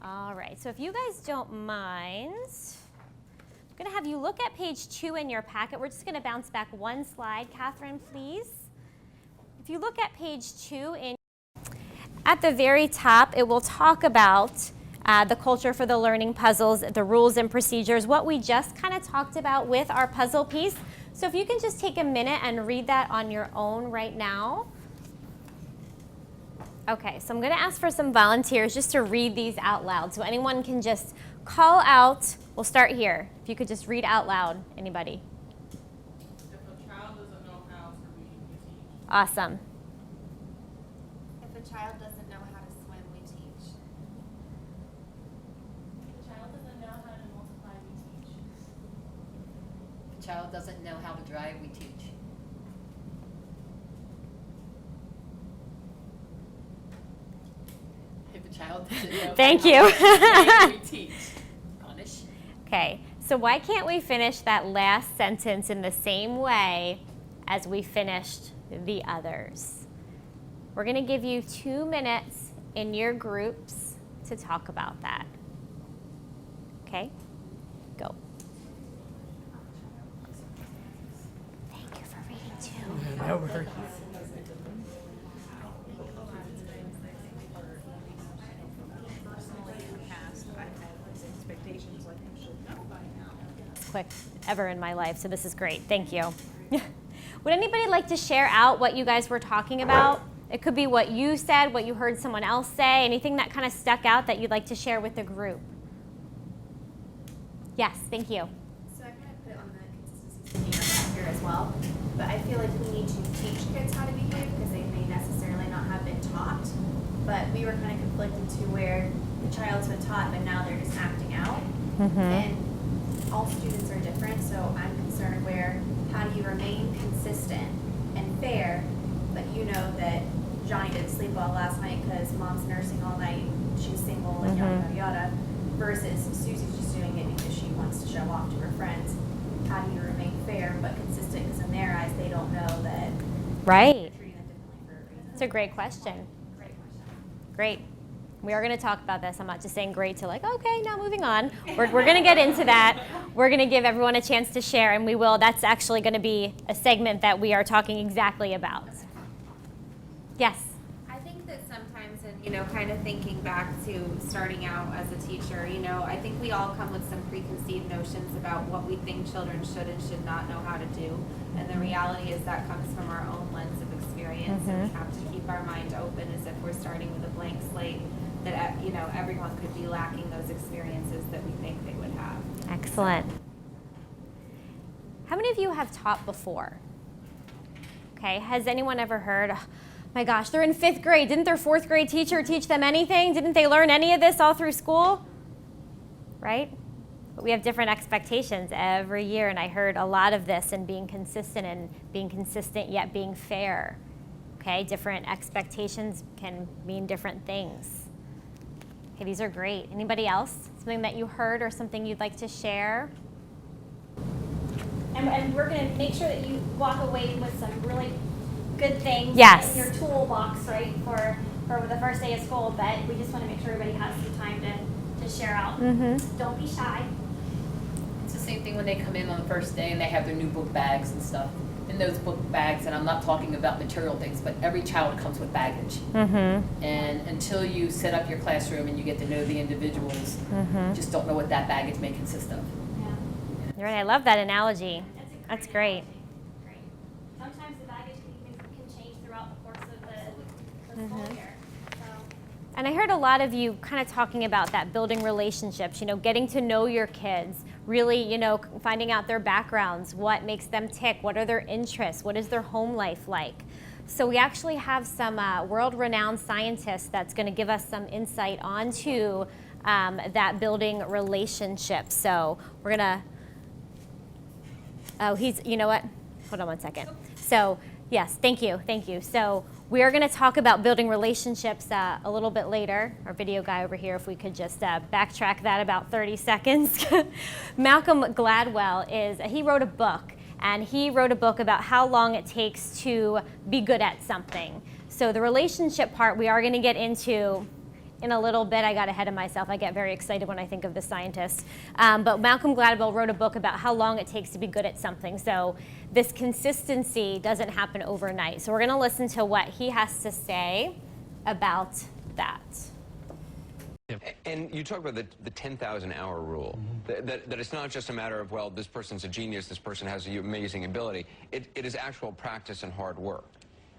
All right, so if you guys don't mind, I'm going to have you look at page 2 in your packet. We're just going to bounce back one slide, Catherine, please. If you look at page 2, at the very top, it will talk about the culture for the learning puzzles, the rules and procedures, what we just kind of talked about with our puzzle piece. So if you can just take a minute and read that on your own right now. Okay, so I'm going to ask for some volunteers just to read these out loud. So anyone can just call out. We'll start here. If you could just read out loud, anybody. If a child doesn't know how to read, we teach. Awesome. If a child doesn't know how to swim, we teach. If a child doesn't know how to multiply, we teach. If a child doesn't know how to drive, we teach. If a child doesn't know Thank how you. to play, we teach. Punish. Okay, so why can't we finish that last sentence in the same way as we finished the others? We're going to give you 2 minutes in your groups to talk about that. Okay? Go. Thank you for reading too. No worries. Quick ever in my life, so this is great. Thank you. Would anybody like to share out what you guys were talking about? It could be what you said, what you heard someone else say, anything that kind of stuck out that you'd like to share with the group. Yes, thank you. So I kind of put it on the consistency here as well, but I feel like we need to teach kids how to behave because they may necessarily not have been taught, but we were kind of conflicted to where the child's been taught, but now they're just acting out. And all students are different, so I'm concerned where how do you remain consistent and fair, but you know that Johnny didn't sleep well last night because mom's nursing all night, she's single, and yada yada yada, versus Susie's just doing it because she wants to show off to her friends. How do you remain fair but consistent? Because in their eyes, they don't know that Right. you're treating them differently for a reason. It's a great question. Great question. Great. We are going to talk about this. I'm not just saying great to like, okay, now moving on. We're going to get into that. We're going to give everyone a chance to share, and we will. That's actually going to be a segment that we are talking exactly about. Yes. I think that sometimes, and kind of thinking back to starting out as a teacher, I think we all come with some preconceived notions about what we think children should and should not know how to do. And the reality is that comes from our own lens of experience, and we have to keep our mind open as if we're starting with a blank slate. That everyone could be lacking those experiences that we think they would have. Excellent. How many of you have taught before? Okay, has anyone ever heard, oh, my gosh, they're in 5th grade. Didn't their 4th grade teacher teach them anything? Didn't they learn any of this all through school? Right? But we have different expectations every year, and I heard a lot of this in being consistent yet being fair. Okay, different expectations can mean different things. Okay, these are great. Anybody else? Something that you heard or something you'd like to share? And we're going to make sure that you walk away with some really good things Yes. in your toolbox, right, for the first day of school. But we just want to make sure everybody has some time to share out. Don't be shy. It's the same thing when they come in on the first day and they have their new book bags and stuff. In those book bags, and I'm not talking about material things, but every child comes with baggage. And until you set up your classroom and you get to know the individuals, you just don't know what that baggage may consist of. Yeah. You're right. I love that analogy. That's great. Great. Sometimes the baggage can change throughout the course of the school year. So. And I heard a lot of you kind of talking about that, building relationships, getting to know your kids, really, finding out their backgrounds, what makes them tick, what are their interests, what is their home life like. So we actually have some world-renowned scientists that's going to give us some insight onto that building relationships. So we're going to, you know what? Hold on one second. So yes, thank you. So we are going to talk about building relationships a little bit later. Our video guy over here, if we could just backtrack that about 30 seconds. Malcolm Gladwell he wrote a book, and he wrote a book about how long it takes to be good at something. So the relationship part we are going to get into in a little bit. I got ahead of myself. I get very excited when I think of the scientists. But Malcolm Gladwell wrote a book about how long it takes to be good at something. So this consistency doesn't happen overnight. So we're going to listen to what he has to say about that. And you talk about the 10,000 hour rule, that it's not just a matter of, well, this person's a genius, this person has an amazing ability. It is actual practice and hard work.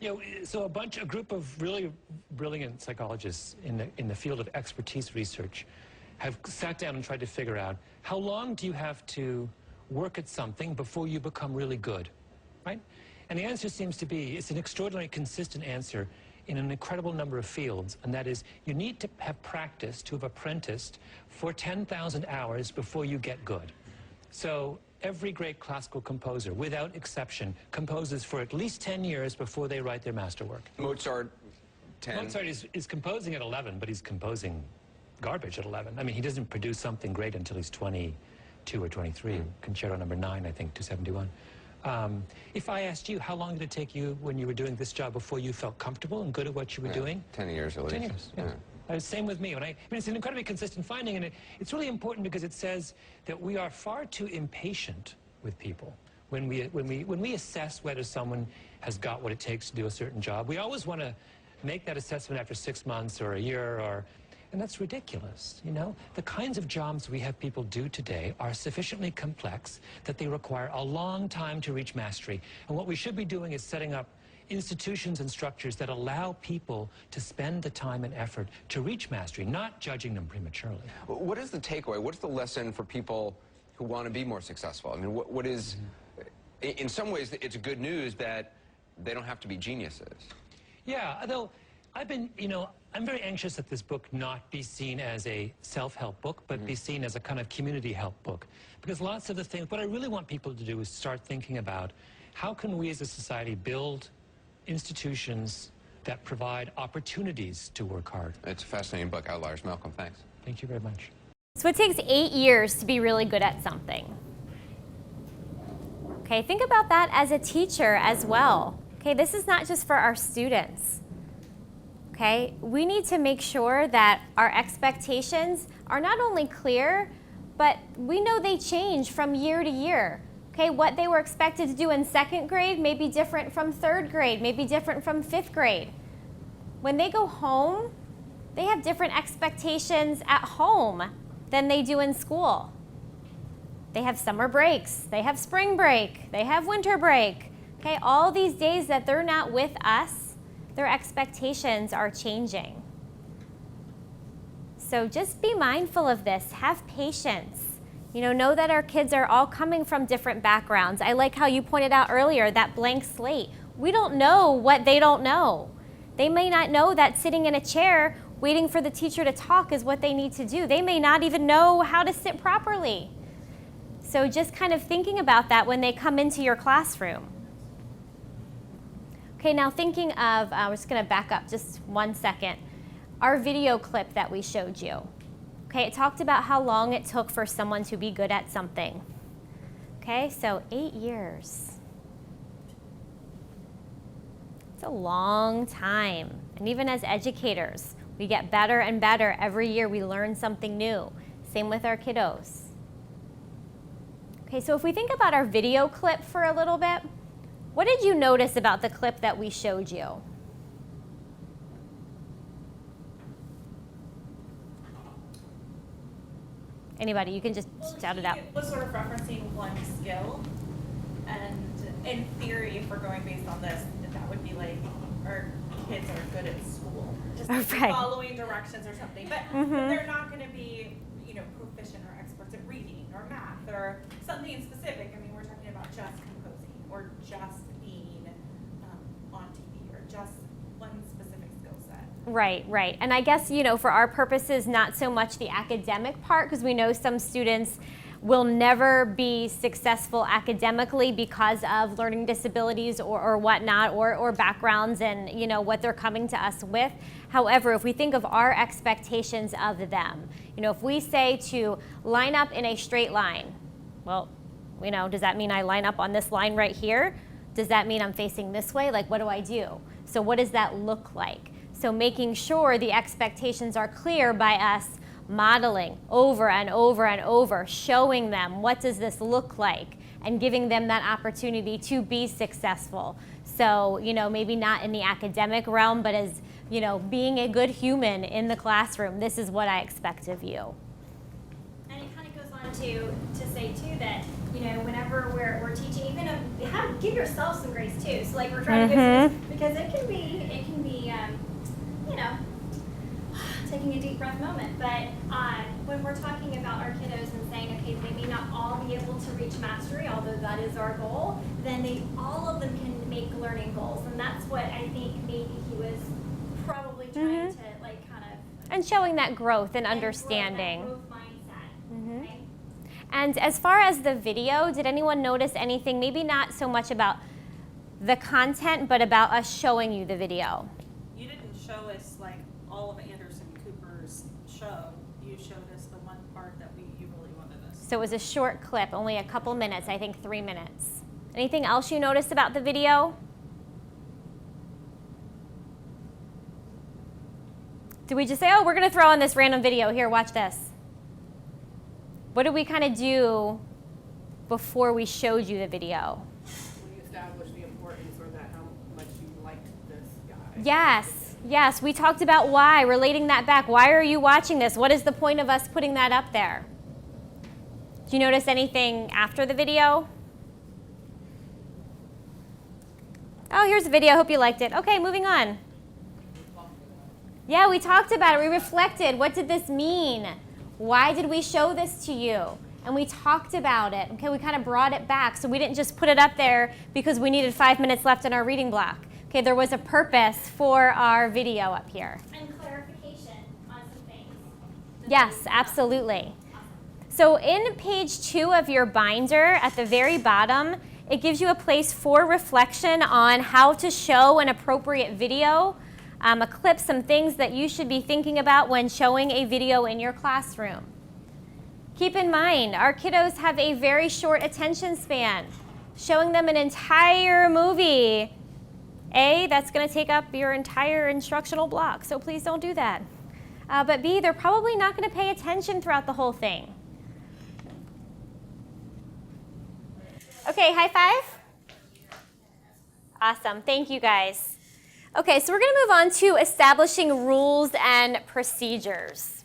You know, so a group of really brilliant psychologists in the field of expertise research have sat down and tried to figure out how long do you have to work at something before you become really good, right? And the answer seems to be, it's an extraordinarily consistent answer in an incredible number of fields, and that is you need to have practiced, to have apprenticed for 10,000 hours before you get good. So every great classical composer, without exception, composes for at least 10 years before they write their masterwork. Mozart, 10. Mozart is composing at 11, but he's composing garbage at 11. I mean, he doesn't produce something great until he's 22 or 23. Concerto number 9, I think, 271. If I asked you, how long did it take you when you were doing this job before you felt comfortable and good at what you were doing? 10 years at least. 10 years, yeah. Same with me. I mean, it's an incredibly consistent finding, and it's really important because it says that we are far too impatient with people. When we assess whether someone has got what it takes to do a certain job, we always want to make that assessment after 6 months or a year, and that's ridiculous, you know? The kinds of jobs we have people do today are sufficiently complex that they require a long time to reach mastery. And what we should be doing is setting up institutions and structures that allow people to spend the time and effort to reach mastery, not judging them prematurely. What is the takeaway? What's the lesson for people who want to be more successful? I mean, what is, in some ways, it's good news that they don't have to be geniuses. Yeah, although I'm very anxious that this book not be seen as a self-help book, but be seen as a kind of community help book. Because lots of the things, what I really want people to do is start thinking about how can we as a society build institutions that provide opportunities to work hard. It's a fascinating book, Outliers. Malcolm, thanks. Thank you very much. So it takes 8 years to be really good at something. Okay, think about that as a teacher as well. Okay, this is not just for our students. Okay, we need to make sure that our expectations are not only clear, but we know they change from year to year. Okay, what they were expected to do in 2nd grade may be different from 3rd grade, may be different from 5th grade. When they go home, they have different expectations at home than they do in school. They have summer breaks, they have spring break, they have winter break. Okay, all these days that they're not with us, their expectations are changing. So just be mindful of this, have patience. Know that our kids are all coming from different backgrounds. I like how you pointed out earlier, that blank slate. We don't know what they don't know. They may not know that sitting in a chair waiting for the teacher to talk is what they need to do. They may not even know how to sit properly. So just kind of thinking about that when they come into your classroom. Okay, now thinking of, we're just going to back up just 1 second. Our video clip that we showed you. Okay, it talked about how long it took for someone to be good at something. Okay, so 8 years. It's a long time. And even as educators, we get better and better. Every year we learn something new. Same with our kiddos. Okay, so if we think about our video clip for a little bit, what did you notice about the clip that we showed you? Anybody, you can just shout it out. It was sort of referencing one skill, and in theory, if we're going based on this, that would be like our kids are good at school, just Right. following directions or something. But they're not going to be, proficient or experts at reading or math or something specific. I mean, we're talking about just composing or just being on TV or just one specific skill set. Right. And I guess, for our purposes, not so much the academic part, because we know some students will never be successful academically because of learning disabilities or whatnot, or backgrounds and, what they're coming to us with. However, if we think of our expectations of them, if we say to line up in a straight line, well, does that mean I line up on this line right here? Does that mean I'm facing this way? Like, what do I do? So what does that look like? So making sure the expectations are clear by us modeling over and over and over, showing them what does this look like, and giving them that opportunity to be successful. So, maybe not in the academic realm, but as, being a good human in the classroom, this is what I expect of you. And it kind of goes on to say too that, whenever we're teaching, even give yourself some grace too. So like we're trying to give this, because it can be taking a deep breath moment. But when we're talking about our kiddos and saying, okay, they may not all be able to reach mastery, although that is our goal, then all of them can make learning goals. And that's what I think maybe he was probably trying to and showing that growth and understanding. Growth mindset. Okay? And as far as the video, did anyone notice anything, maybe not so much about the content, but about us showing you the video? You didn't show us like all of Anderson Cooper's show. You showed us the one part that you really wanted us. So it was a short clip, only a couple minutes, I think 3 minutes. Anything else you noticed about the video? Did we just say, oh, we're going to throw on this random video, here, watch this? What did we kind of do before we showed you the video? We established the importance, or that how much you liked this guy. Yes, we talked about why, relating that back. Why are you watching this? What is the point of us putting that up there? Do you notice anything after the video? Oh, here's a video, hope you liked it. Okay, moving on. Yeah, we talked about it, we reflected. What did this mean? Why did we show this to you? And we talked about it. Okay, we kind of brought it back. So we didn't just put it up there because we needed 5 minutes left in our reading block. Okay, there was a purpose for our video up here. And clarification on some things. Yes, absolutely. So in page 2 of your binder, at the very bottom, it gives you a place for reflection on how to show an appropriate video. A clip, some things that you should be thinking about when showing a video in your classroom. Keep in mind, our kiddos have a very short attention span. Showing them an entire movie, that's going to take up your entire instructional block, so please don't do that. But B, they're probably not going to pay attention throughout the whole thing. Okay, high five. Awesome, thank you guys. Okay, so we're going to move on to establishing rules and procedures.